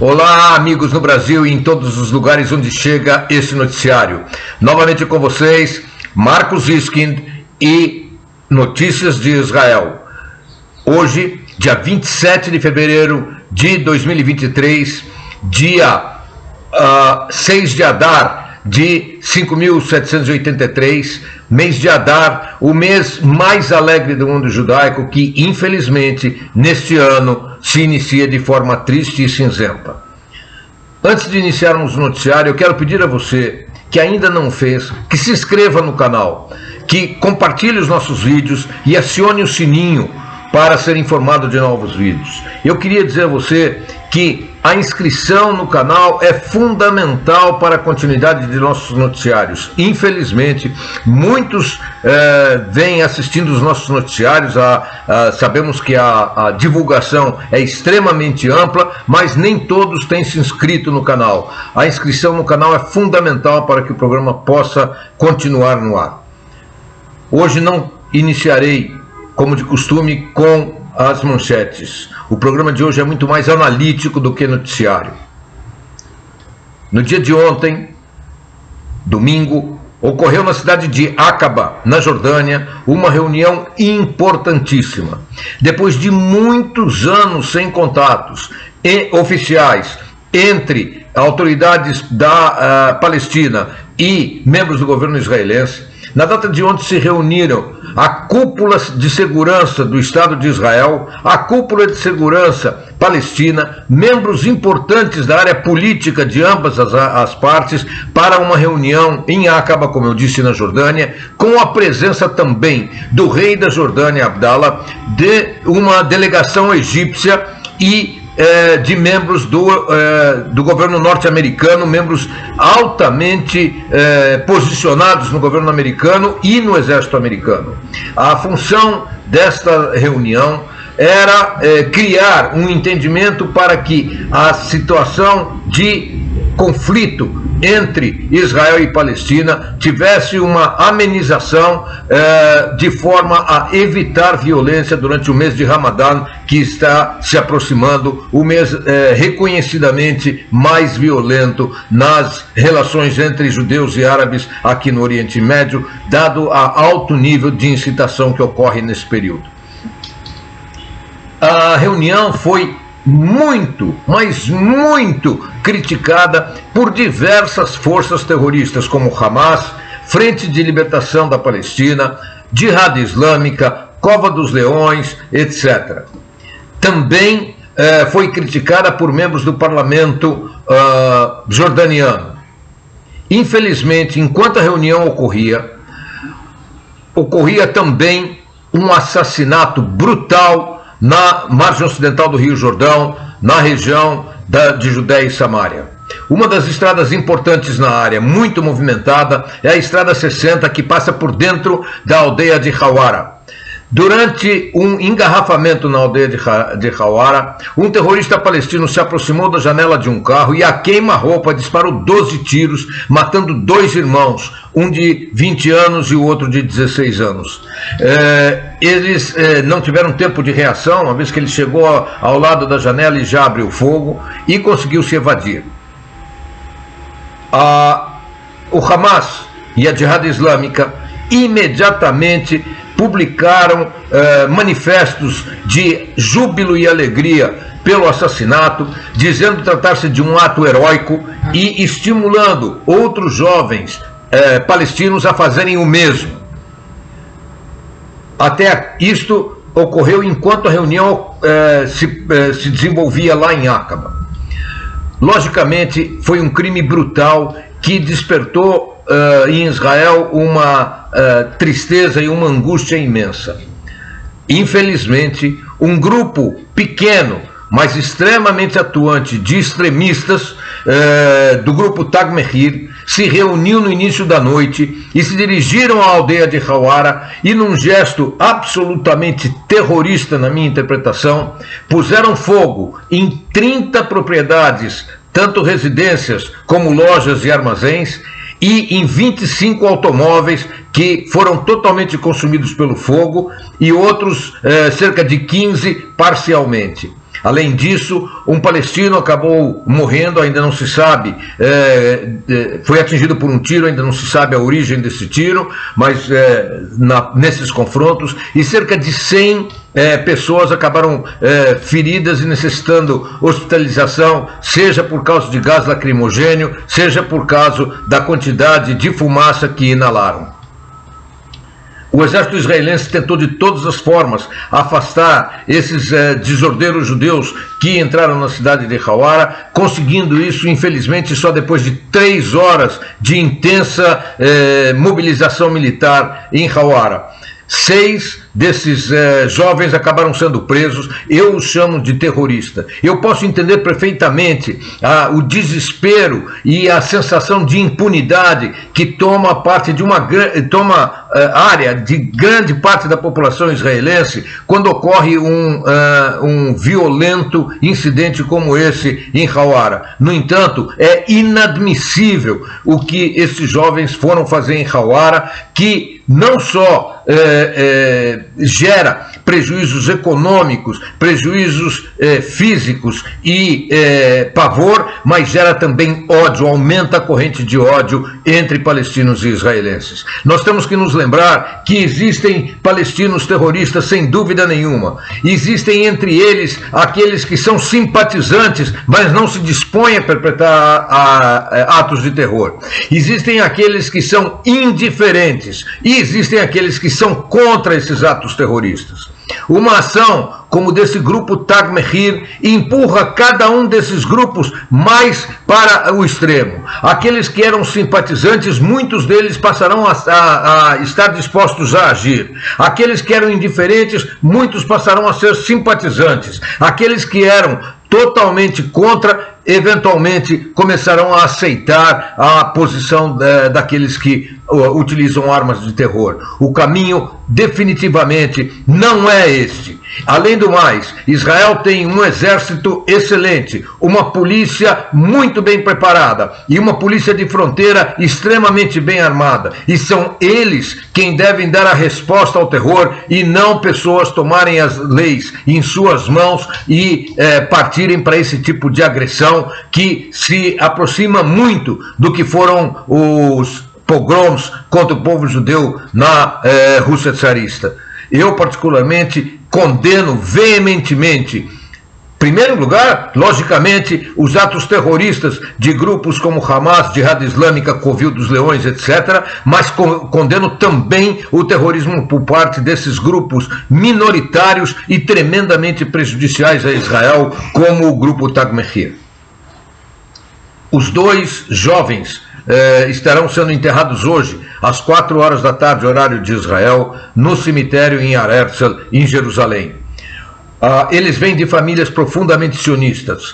Olá, amigos no Brasil e em todos os lugares onde chega esse noticiário. Novamente com vocês, Marcos Iskind e Notícias de Israel. Hoje, dia 27 de fevereiro de 2023, dia 6 de Adar de 5.783, mês de Adar, o mês mais alegre do mundo judaico, que infelizmente neste ano se inicia de forma triste e cinzenta. Antes de iniciarmos o noticiário, eu quero pedir a você que ainda não fez, que se inscreva no canal, que compartilhe os nossos vídeos e acione o sininho para ser informado de novos vídeos. Eu queria dizer a você que a inscrição no canal é fundamental para a continuidade de nossos noticiários. Infelizmente, muitos vêm assistindo os nossos noticiários, sabemos que a divulgação é extremamente ampla, mas nem todos têm se inscrito no canal. A inscrição no canal é fundamental para que o programa possa continuar no ar. Hoje não iniciarei, como de costume, com as manchetes. O programa de hoje é muito mais analítico do que noticiário. No dia de ontem, domingo, ocorreu na cidade de Aqaba, na Jordânia, uma reunião importantíssima. Depois de muitos anos sem contatos oficiais entre autoridades da Palestina e membros do governo israelense, na data de ontem se reuniram a cúpula de segurança do Estado de Israel, a cúpula de segurança palestina, membros importantes da área política de ambas as partes, para uma reunião em Aqaba, como eu disse, na Jordânia, com a presença também do rei da Jordânia, Abdallah, de uma delegação egípcia e de membros do governo norte-americano, membros altamente posicionados no governo americano e no exército americano. A função desta reunião era criar um entendimento para que a situação de conflito entre Israel e Palestina tivesse uma amenização de forma a evitar violência durante o mês de Ramadã, que está se aproximando, o mês reconhecidamente mais violento nas relações entre judeus e árabes aqui no Oriente Médio, dado a alto nível de incitação que ocorre nesse período. A reunião foi muito, mas muito criticada por diversas forças terroristas, como Hamas, Frente de Libertação da Palestina, Jihad Islâmica, Cova dos Leões, etc. Também foi criticada por membros do parlamento jordaniano. Infelizmente, enquanto a reunião ocorria também um assassinato brutal na margem ocidental do Rio Jordão, na região de Judéia e Samária. Uma das estradas importantes na área, muito movimentada, é a Estrada 60, que passa por dentro da aldeia de Hawara. Durante um engarrafamento na aldeia de Hawara, um terrorista palestino se aproximou da janela de um carro e a queima-roupa disparou 12 tiros, matando 2 irmãos, um de 20 anos e o outro de 16 anos. Eles não tiveram tempo de reação, uma vez que ele chegou ao lado da janela e já abriu fogo e conseguiu se evadir. O Hamas e a Jihad Islâmica imediatamente publicaram manifestos de júbilo e alegria pelo assassinato, dizendo tratar-se de um ato heróico e estimulando outros jovens palestinos a fazerem o mesmo. Até isto ocorreu enquanto a reunião se desenvolvia lá em Aqaba. Logicamente, foi um crime brutal que despertou em Israel uma tristeza e uma angústia imensa. Infelizmente, um grupo pequeno, mas extremamente atuante de extremistas do grupo Tag Mehir se reuniu no início da noite e se dirigiram à aldeia de Hawara e, num gesto absolutamente terrorista, na minha interpretação, puseram fogo em 30 propriedades, tanto residências como lojas e armazéns, e em 25 automóveis que foram totalmente consumidos pelo fogo e outros cerca de 15 parcialmente. Além disso, um palestino acabou morrendo, ainda não se sabe, foi atingido por um tiro, ainda não se sabe a origem desse tiro, mas nesses confrontos, e cerca de 100 pessoas acabaram feridas e necessitando hospitalização, seja por causa de gás lacrimogênio, seja por causa da quantidade de fumaça que inalaram. O exército israelense tentou de todas as formas afastar esses desordeiros judeus que entraram na cidade de Hawara, conseguindo isso, infelizmente, só depois de 3 horas de intensa mobilização militar em Hawara. 6 desses jovens acabaram sendo presos. Eu os chamo de terrorista. Eu posso entender perfeitamente o desespero e a sensação de impunidade que toma parte de área de grande parte da população israelense quando ocorre um violento incidente como esse em Hawara. No entanto, é inadmissível o que esses jovens foram fazer em Hawara, que não só gera prejuízos econômicos, prejuízos físicos e pavor, mas gera também ódio, aumenta a corrente de ódio entre palestinos e israelenses. Nós temos que nos lembrar que existem palestinos terroristas, sem dúvida nenhuma. Existem entre eles aqueles que são simpatizantes, mas não se dispõem a perpetrar atos de terror. Existem aqueles que são indiferentes e existem aqueles que são contra esses atos terroristas. Uma ação como desse grupo Tag Mahir empurra cada um desses grupos mais para o extremo. Aqueles que eram simpatizantes, muitos deles passarão a estar dispostos a agir. Aqueles que eram indiferentes, muitos passarão a ser simpatizantes. Aqueles que eram totalmente contra, eventualmente começarão a aceitar a posição daqueles que utilizam armas de terror. O caminho definitivamente não é este. Além do mais, Israel tem um exército excelente, uma polícia muito bem preparada e uma polícia de fronteira extremamente bem armada. E são eles quem devem dar a resposta ao terror e não pessoas tomarem as leis em suas mãos e partirem para esse tipo de agressão que se aproxima muito do que foram os pogroms contra o povo judeu na Rússia tsarista. Eu, particularmente, condeno veementemente, em primeiro lugar, logicamente, os atos terroristas de grupos como Hamas, Jihad Islâmica, Covil dos Leões, etc., mas condeno também o terrorismo por parte desses grupos minoritários e tremendamente prejudiciais a Israel, como o grupo Tag Mahir. Os 2 jovens estarão sendo enterrados hoje, às 4 horas da tarde, horário de Israel, no cemitério em Har Herzl, em Jerusalém. Eles vêm de famílias profundamente sionistas.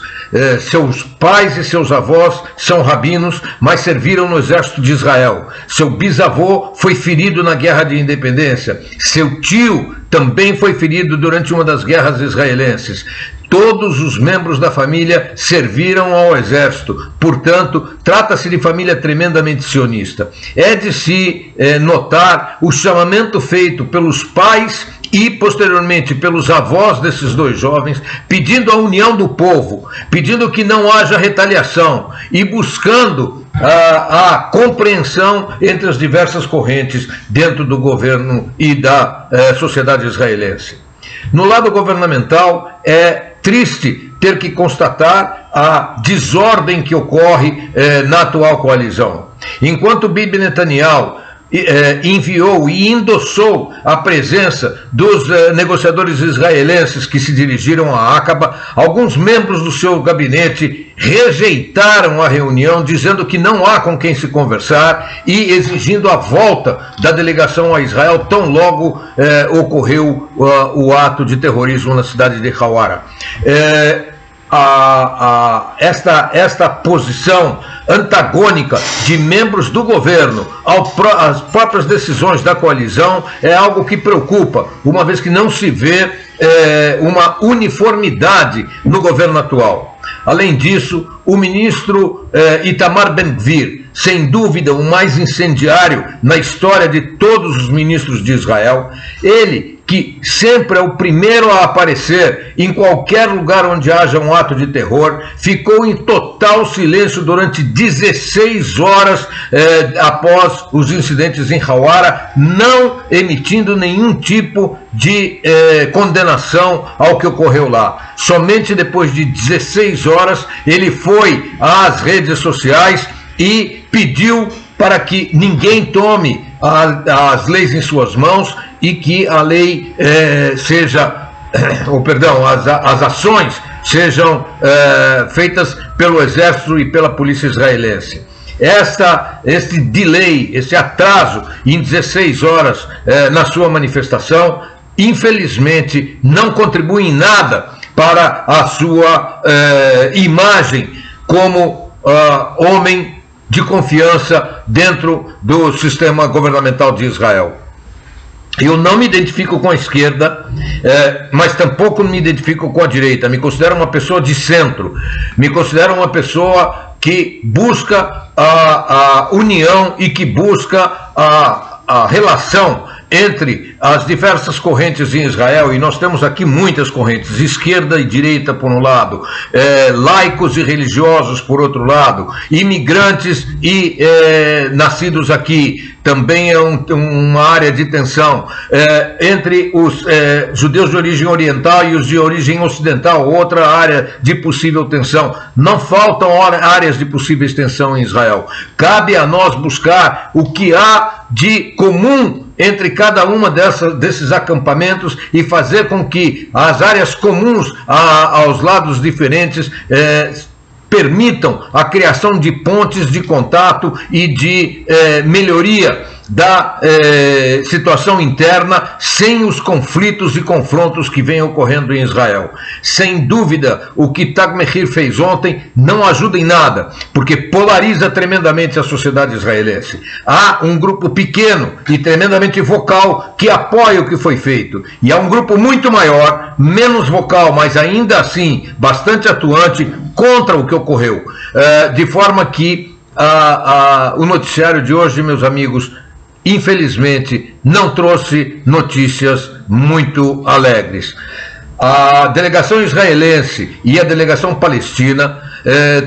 Seus pais e seus avós são rabinos, mas serviram no exército de Israel. Seu bisavô foi ferido na Guerra de Independência. Seu tio também foi ferido durante uma das guerras israelenses. Todos os membros da família serviram ao exército, portanto, trata-se de família tremendamente sionista. É de se notar o chamamento feito pelos pais e, posteriormente, pelos avós desses 2 jovens, pedindo a união do povo, pedindo que não haja retaliação e buscando a compreensão entre as diversas correntes dentro do governo e da sociedade israelense. No lado governamental, é triste ter que constatar a desordem que ocorre na atual coalizão. Enquanto Bibi Netanyahu enviou e endossou a presença dos negociadores israelenses que se dirigiram a Aqaba, alguns membros do seu gabinete rejeitaram a reunião, dizendo que não há com quem se conversar e exigindo a volta da delegação a Israel tão logo ocorreu o ato de terrorismo na cidade de Hawara. Esta posição antagônica de membros do governo às próprias decisões da coalizão é algo que preocupa, uma vez que não se vê uma uniformidade no governo atual. Além disso, o ministro Itamar Ben-Gvir, sem dúvida o mais incendiário na história de todos os ministros de Israel, ele que sempre é o primeiro a aparecer em qualquer lugar onde haja um ato de terror, ficou em total silêncio durante 16 horas após os incidentes em Hawara, não emitindo nenhum tipo de condenação ao que ocorreu lá. Somente depois de 16 horas ele foi às redes sociais e pediu para que ninguém tome as leis em suas mãos e que a lei as ações sejam feitas pelo Exército e pela Polícia Israelense. Esse delay, esse atraso em 16 horas na sua manifestação, infelizmente não contribui em nada para a sua imagem como homem de confiança dentro do sistema governamental de Israel. Eu não me identifico com a esquerda, mas tampouco me identifico com a direita. Me considero uma pessoa de centro, me considero uma pessoa que busca a união e que busca a relação entre as diversas correntes em Israel, e nós temos aqui muitas correntes, esquerda e direita por um lado, laicos e religiosos por outro lado, imigrantes e nascidos aqui, também é uma área de tensão, entre os judeus de origem oriental e os de origem ocidental, outra área de possível tensão. Não faltam áreas de possível tensão em Israel. Cabe a nós buscar o que há de comum entre cada uma desses acampamentos e fazer com que as áreas comuns aos lados diferentes permitam a criação de pontes de contato e de melhoria da situação interna sem os conflitos e confrontos que vêm ocorrendo em Israel. Sem dúvida, o que Tag Mahir fez ontem não ajuda em nada, porque polariza tremendamente a sociedade israelense. Há um grupo pequeno e tremendamente vocal que apoia o que foi feito, e há um grupo muito maior, menos vocal, mas ainda assim bastante atuante, contra o que ocorreu. De forma que o noticiário de hoje, meus amigos, infelizmente, não trouxe notícias muito alegres. A delegação israelense e a delegação palestina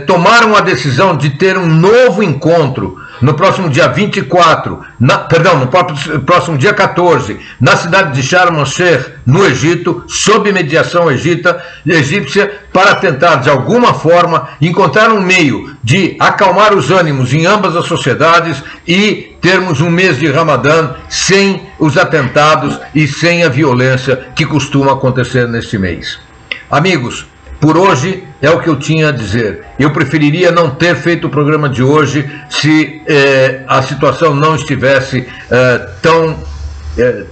tomaram a decisão de ter um novo encontro no próximo dia 24, no próximo dia 14, na cidade de Sharm el-Sheikh, no Egito, sob mediação egípcia, para tentar, de alguma forma, encontrar um meio de acalmar os ânimos em ambas as sociedades e termos um mês de Ramadã sem os atentados e sem a violência que costuma acontecer neste mês. Amigos, por hoje é o que eu tinha a dizer. Eu preferiria não ter feito o programa de hoje se a situação não estivesse tão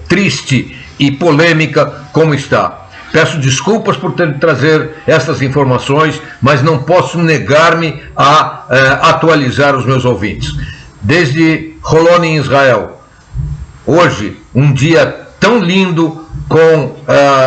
triste e polêmica como está. Peço desculpas por ter de trazer essas informações, mas não posso negar-me a atualizar os meus ouvintes. Desde Holon, em Israel, hoje, um dia tão lindo, com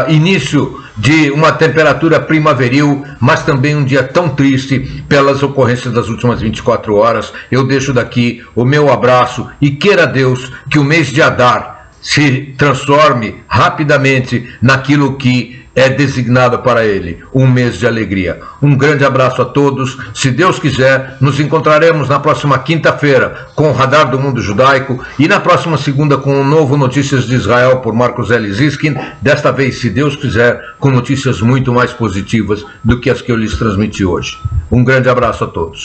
início de uma temperatura primaveril, mas também um dia tão triste pelas ocorrências das últimas 24 horas. Eu deixo daqui o meu abraço e queira Deus que o mês de Adar se transforme rapidamente naquilo que é designado para ele, um mês de alegria. Um grande abraço a todos. Se Deus quiser, nos encontraremos na próxima quinta-feira com o Radar do Mundo Judaico e na próxima segunda com o novo Notícias de Israel por Marcos L. Ziskin, desta vez, se Deus quiser, com notícias muito mais positivas do que as que eu lhes transmiti hoje. Um grande abraço a todos.